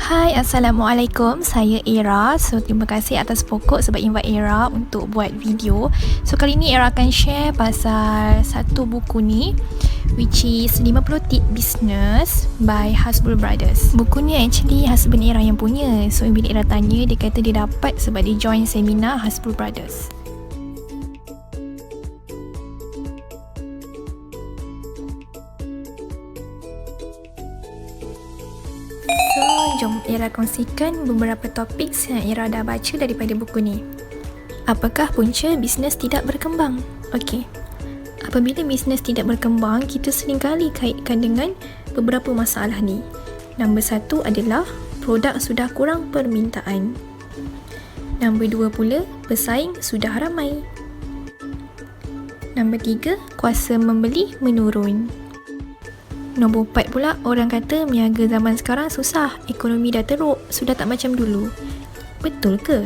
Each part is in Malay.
Hai, Assalamualaikum. Saya Era. Terima kasih atas pokok sebab invite Era untuk buat video. Kali ni Era akan share pasal satu buku ni, which is 50 Tip Business by Hasbull Brothers. Buku ni actually husband Era yang punya. Bila Era tanya, dia kata dia dapat sebab dia join seminar Hasbull Brothers. Jom Era kongsikan beberapa topik yang Era dah baca daripada buku ni. Apakah punca bisnes tidak berkembang? Okey. Apabila bisnes tidak berkembang, kita seringkali kaitkan dengan beberapa masalah ni. Nombor 1 adalah produk sudah kurang permintaan. Nombor 2 pula, pesaing sudah ramai. Nombor 3, kuasa membeli menurun. Nombor 4 pula, orang kata meniaga zaman sekarang susah, ekonomi dah teruk, sudah tak macam dulu. Betul ke?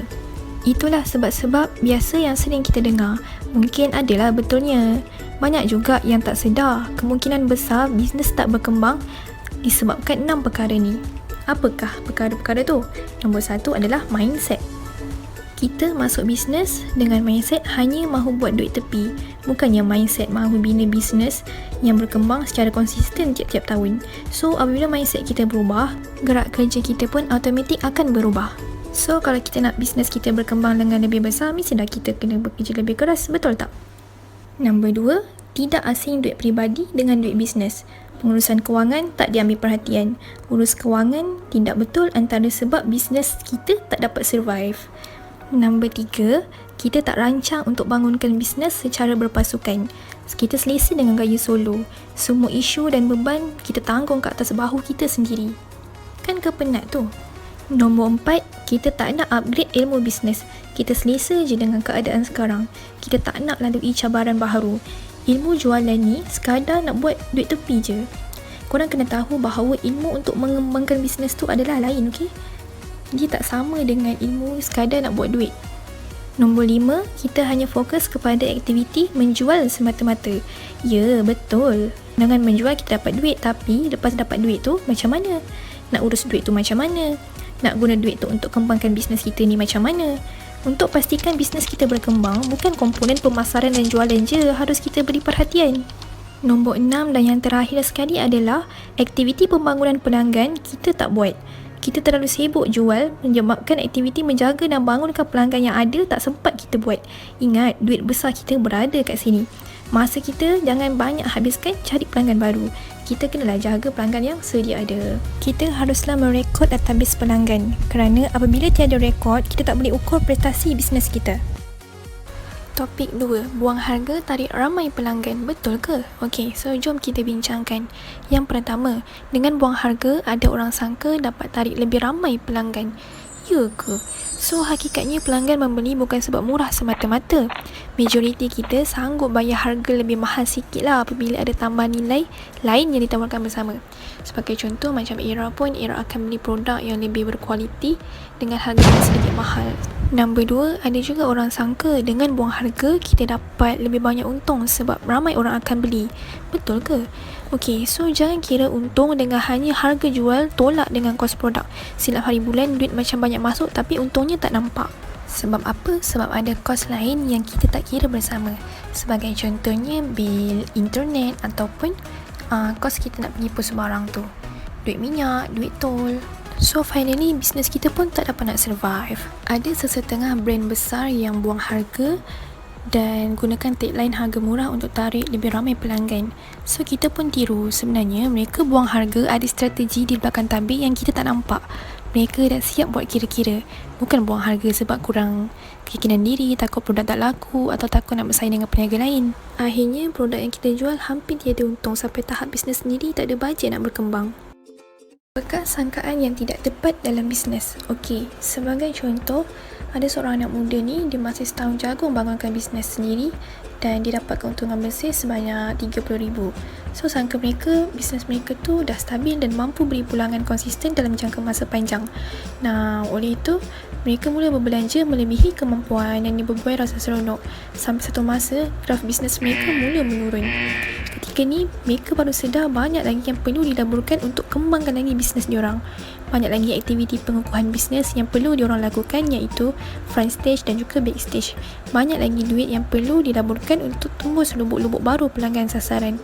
Itulah sebab-sebab biasa yang sering kita dengar. Mungkin adalah betulnya. Banyak juga yang tak sedar, kemungkinan besar bisnes tak berkembang disebabkan 6 perkara ni. Apakah perkara-perkara tu? Nombor 1 adalah mindset. Kita masuk bisnes dengan mindset hanya mahu buat duit tepi, bukannya mindset mahu bina bisnes yang berkembang secara konsisten tiap-tiap tahun. Apabila mindset kita berubah, gerak kerja kita pun automatik akan berubah. Kalau kita nak bisnes kita berkembang dengan lebih besar, mestilah kita kena bekerja lebih keras, betul tak? Nombor 2, tidak asing duit peribadi dengan duit bisnes. Pengurusan kewangan tak diambil perhatian. Urus kewangan tidak betul antara sebab bisnes kita tak dapat survive. Nombor 3, kita tak rancang untuk bangunkan bisnes secara berpasukan. Kita selesa dengan gaya solo. Semua isu dan beban kita tanggung ke atas bahu kita sendiri. Kan kepenat tu? Nombor 4, kita tak nak upgrade ilmu bisnes. Kita selesa je dengan keadaan sekarang. Kita tak nak lalui cabaran baharu. Ilmu jualan ni sekadar nak buat duit tepi je. Korang kena tahu bahawa ilmu untuk mengembangkan bisnes tu adalah lain, okey? Dia tak sama dengan ilmu sekadar nak buat duit. Nombor 5, kita hanya fokus kepada aktiviti menjual semata-mata. Ya, betul. Dengan menjual kita dapat duit, tapi lepas dapat duit tu macam mana? Nak urus duit tu macam mana? Nak guna duit tu untuk kembangkan bisnes kita ni macam mana? Untuk pastikan bisnes kita berkembang, bukan komponen pemasaran dan jualan je harus kita beri perhatian. Nombor 6 dan yang terakhir sekali adalah aktiviti pembangunan pelanggan kita tak buat. Kita terlalu sibuk jual menyebabkan aktiviti menjaga dan bangunkan pelanggan yang ada tak sempat kita buat. Ingat, duit besar kita berada kat sini. Masa kita jangan banyak habiskan cari pelanggan baru. Kita kenalah jaga pelanggan yang sedia ada. Kita haruslah merekod database pelanggan, kerana apabila tiada rekod, kita tak boleh ukur prestasi bisnes kita. Topik 2, buang harga tarik ramai pelanggan, betul ke? Okey, jom kita bincangkan. Yang pertama, dengan buang harga, ada orang sangka dapat tarik lebih ramai pelanggan. Ya ke? Hakikatnya pelanggan membeli bukan sebab murah semata-mata. Majoriti kita sanggup bayar harga lebih mahal sikit lah apabila ada tambahan nilai lain yang ditawarkan bersama. Sebagai contoh, macam Era pun, Era akan beli produk yang lebih berkualiti dengan harga yang sedikit mahal. Nombor 2, ada juga orang sangka dengan buang harga kita dapat lebih banyak untung sebab ramai orang akan beli. Betul ke? Okey, jangan kira untung dengan hanya harga jual tolak dengan kos produk. Silap hari bulan duit macam banyak masuk tapi untungnya tak nampak. Sebab apa? Sebab ada kos lain yang kita tak kira bersama. Sebagai contohnya bil internet ataupun kos kita nak pergi pos barang tu. Duit minyak, duit tol. Finally, bisnes kita pun tak dapat nak survive. Ada sesetengah brand besar yang buang harga dan gunakan tagline harga murah untuk tarik lebih ramai pelanggan. Kita pun tiru. Sebenarnya, mereka buang harga ada strategi di belakang tabir yang kita tak nampak. Mereka dah siap buat kira-kira. Bukan buang harga sebab kurang keyakinan diri, takut produk tak laku atau takut nak bersaing dengan peniaga lain. Akhirnya, produk yang kita jual hampir tiada untung sampai tahap bisnes sendiri tak ada bajet nak berkembang. Apakah sangkaan yang tidak tepat dalam bisnes? Okey, sebagai contoh, ada seorang anak muda ni, dia masih setahun jagung bangunkan bisnes sendiri dan dia dapat keuntungan bersih sebanyak RM30,000. Sangka mereka, bisnes mereka tu dah stabil dan mampu beri pulangan konsisten dalam jangka masa panjang. Oleh itu, mereka mula berbelanja melebihi kemampuan dan diberbuai rasa seronok. Sampai satu masa, graf bisnes mereka mula menurun. ketika ni mereka baru sedar banyak lagi yang perlu dilaburkan untuk kembangkan lagi bisnes diorang. Banyak lagi aktiviti pengukuhan bisnes yang perlu diorang lakukan, iaitu front stage dan juga back stage. Banyak lagi duit yang perlu dilaburkan untuk tembus lubuk-lubuk baru pelanggan sasaran.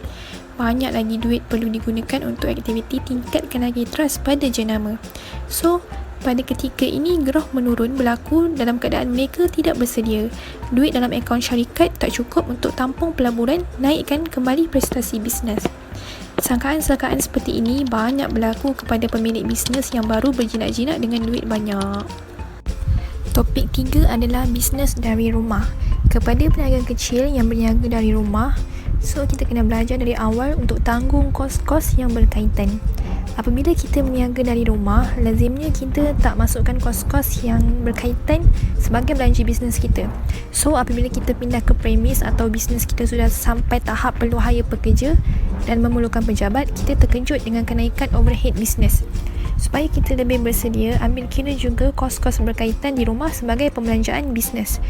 Banyak lagi duit perlu digunakan untuk aktiviti tingkatkan lagi trust pada jenama. So, pada ketika ini gerah menurun berlaku dalam keadaan mereka tidak bersedia. Duit dalam akaun syarikat tak cukup untuk tampung pelaburan, naikkan kembali prestasi bisnes. Sangkaan-sangkaan seperti ini banyak berlaku kepada pemilik bisnes yang baru berjinak-jinak dengan duit banyak. Topik 3 adalah bisnes dari rumah. Kepada peniaga kecil yang berniaga dari rumah, so kita kena belajar dari awal untuk tanggung kos-kos yang berkaitan. Apabila kita berniaga dari rumah, lazimnya kita tak masukkan kos-kos yang berkaitan sebagai belanja bisnes kita. So, apabila kita pindah ke premis atau bisnes kita sudah sampai tahap perlu hire pekerja dan memerlukan pejabat, kita terkejut dengan kenaikan overhead bisnes. Supaya kita lebih bersedia, ambil kira juga kos-kos berkaitan di rumah sebagai pembelanjaan bisnes.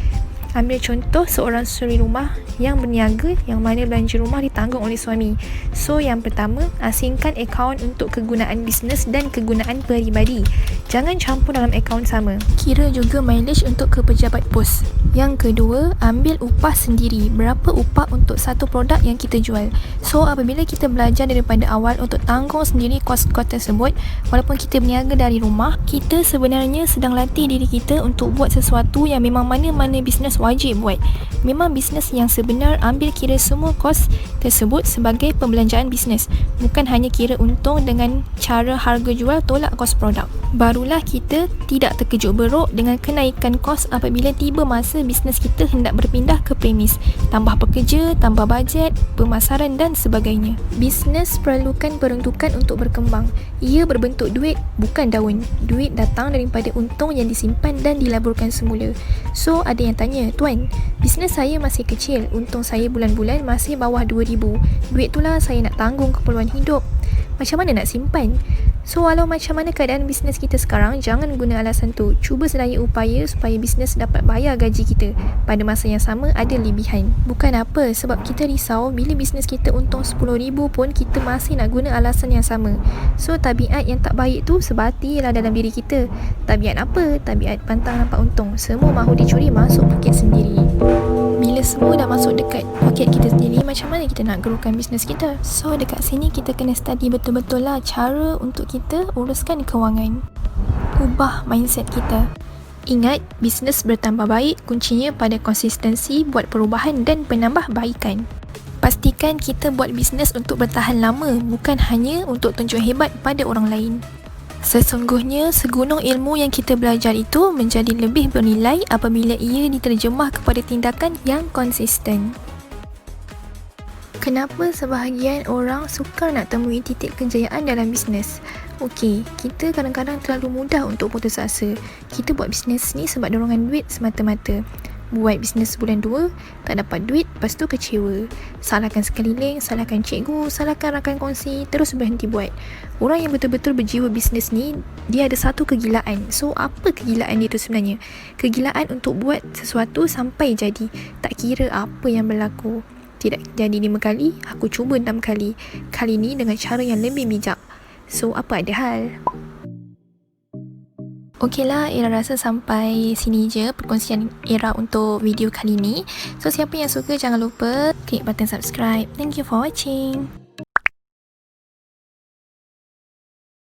Ambil contoh seorang suri rumah yang berniaga yang mana belanja rumah ditanggung oleh suami. So, yang pertama, asingkan akaun untuk kegunaan bisnes dan kegunaan peribadi. Jangan campur dalam akaun sama. Kira juga mileage untuk ke pejabat pos. Yang kedua, ambil upah sendiri. Berapa upah untuk satu produk yang kita jual. So, apabila kita belajar daripada awal untuk tanggung sendiri kos-kos tersebut, walaupun kita berniaga dari rumah, kita sebenarnya sedang latih diri kita untuk buat sesuatu yang memang mana-mana bisnes wajib buat. Memang bisnes yang sebenar ambil kira semua kos tersebut sebagai pembelanjaan bisnes, bukan hanya kira untung dengan cara harga jual tolak kos produk. Barulah kita tidak terkejut beruk dengan kenaikan kos apabila tiba masa bisnes kita hendak berpindah ke premis, tambah pekerja, tambah bajet, pemasaran dan sebagainya. Bisnes perlukan peruntukan untuk berkembang. Ia berbentuk duit, bukan daun. Duit datang daripada untung yang disimpan dan dilaburkan semula. So, ada yang tanya, "Tuan, bisnes saya masih kecil, untung saya bulan-bulan masih bawah 2,000. Duit itulah saya nak tanggung keperluan hidup. Macam mana nak simpan?" So, walau macam mana keadaan bisnes kita sekarang, jangan guna alasan tu. Cuba sedaya upaya supaya bisnes dapat bayar gaji kita. Pada masa yang sama, ada lebihan. Bukan apa, sebab kita risau bila bisnes kita untung 10,000 pun kita masih nak guna alasan yang sama. So, tabiat yang tak baik tu sebatilah dalam diri kita. Tabiat apa? Tabiat pantang nampak untung. Semua mahu dicuri masuk poket sendiri. Bila semua dah masuk dekat poket kita sendiri, macam mana kita nak gerukan bisnes kita? So, dekat sini kita kena study betul-betul lah cara untuk kita uruskan kewangan. Ubah mindset kita. Ingat, bisnes bertambah baik kuncinya pada konsistensi, buat perubahan dan penambahbaikan. Pastikan kita buat bisnes untuk bertahan lama, bukan hanya untuk tunjuk hebat pada orang lain. Sesungguhnya, segunung ilmu yang kita belajar itu menjadi lebih bernilai apabila ia diterjemah kepada tindakan yang konsisten. Kenapa sebahagian orang sukar nak temui titik kejayaan dalam bisnes? Okey, kita kadang-kadang terlalu mudah untuk putus asa. Kita buat bisnes ni sebab dorongan duit semata-mata. Buat bisnes bulan 2, tak dapat duit, lepas tu kecewa. Salahkan sekeliling, salahkan cikgu, salahkan rakan kongsi, terus berhenti buat. Orang yang betul-betul berjiwa bisnes ni, dia ada satu kegilaan. So, apa kegilaan dia tu sebenarnya? Kegilaan untuk buat sesuatu sampai jadi. Tak kira apa yang berlaku. Tidak jadi 5 kali, aku cuba 6 kali. Kali ni dengan cara yang lebih bijak. So, apa ada hal? Okeylah, Ira rasa sampai sini je perkongsian Ira untuk video kali ni. So, siapa yang suka jangan lupa klik button subscribe. Thank you for watching.